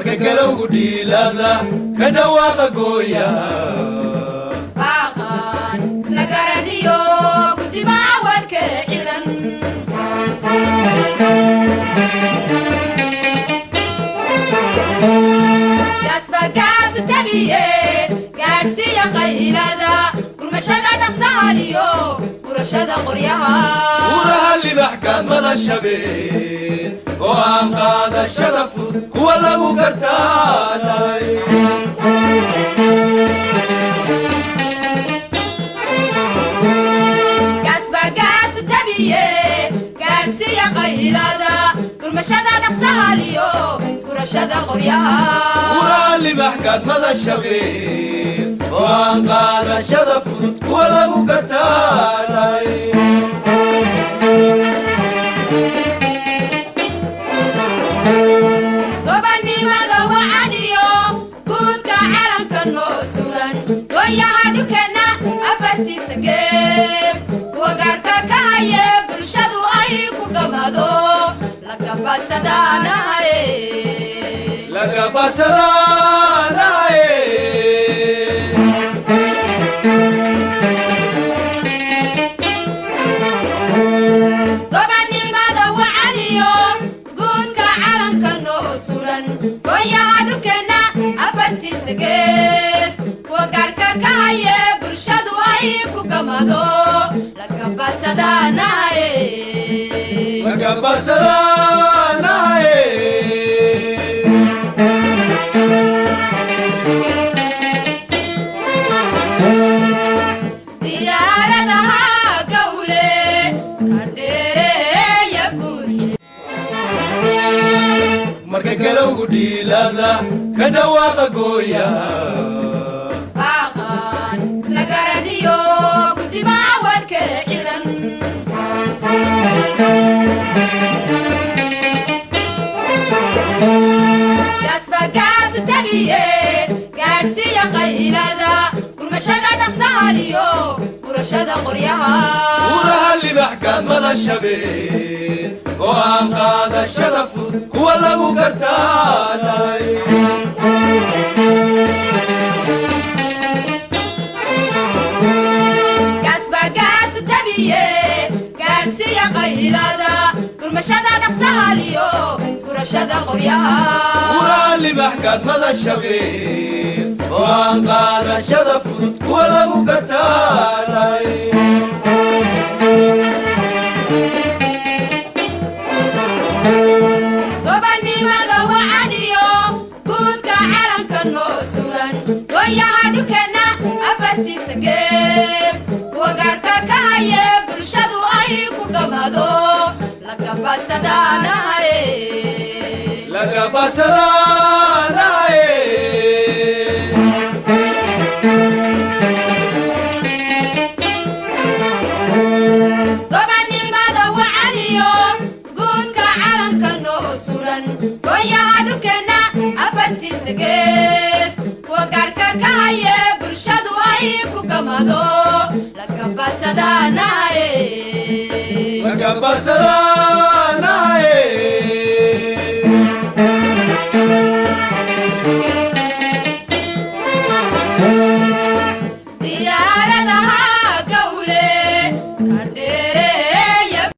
marka galowgu dhiilada ka dhawaaqa gooya baaqan isla garaniyo guddiba warka xiran gaasbagaas tabiye gaarsiya qaylada gurmashada dhaqsaaliyo gurashada qoryaha uraha libaxkaad madashabeen go'aan qaadashada fudud kuwa lagu gartaanay gaasbagaas tabiye gaarsiya qaylada gurmashada dhaqsaaliyo gurashada qoryaha uraha libaxkaad madashabeen go'aan qaadashada fudud kuwa lagu gartaanay gobannimada wacaniyo guudka calanka noo sulan gooyaha dhulkeenna afartiisa gees kuwa gaarka ka haye bulshadu ay ku gamado lagabasadaanaye gobannimada wacaniyo guudka calanka noo sulan gooyaha dhulkeenna afartiisa gees kuwa gaarka ka haye bulshadu ay ku gamado lagabasadaanaye diyaaradaha gawle kardheereeya guuxi marka galowgu dhiilada ka dhawaaqa gooya baaqan isla garaniyo guddiba warka xiran gaasbagaas tabiye gaarsiya qaylada gurmashada dhaqsaaliyo gurashada qoryaha uraha libaxkaad madashabeen go'aan qaadashada fudud kuwa lagu gartaanay gaasbagaas tabiye gaarsiya qaylada gurmashada dhaqsaaliyo gurashada qoryaha uraha libaxkaad madashabeen go'aan qaadashada fudud kuwa lagu gartaanay gobannimada wacaniyo guudka calanka noo sulan gooyaha dhulkeenna afartiisa gees kuwa gaarka ka haye bulshadu ay ku gamado lagabasadaanaye gobannimada wacaniyo guudka calanka noo sulan gooyaha dhulkeenna afartiisa gees kuwa gaarka ka haye bulshadu ay ku gamado lagabasadaanaye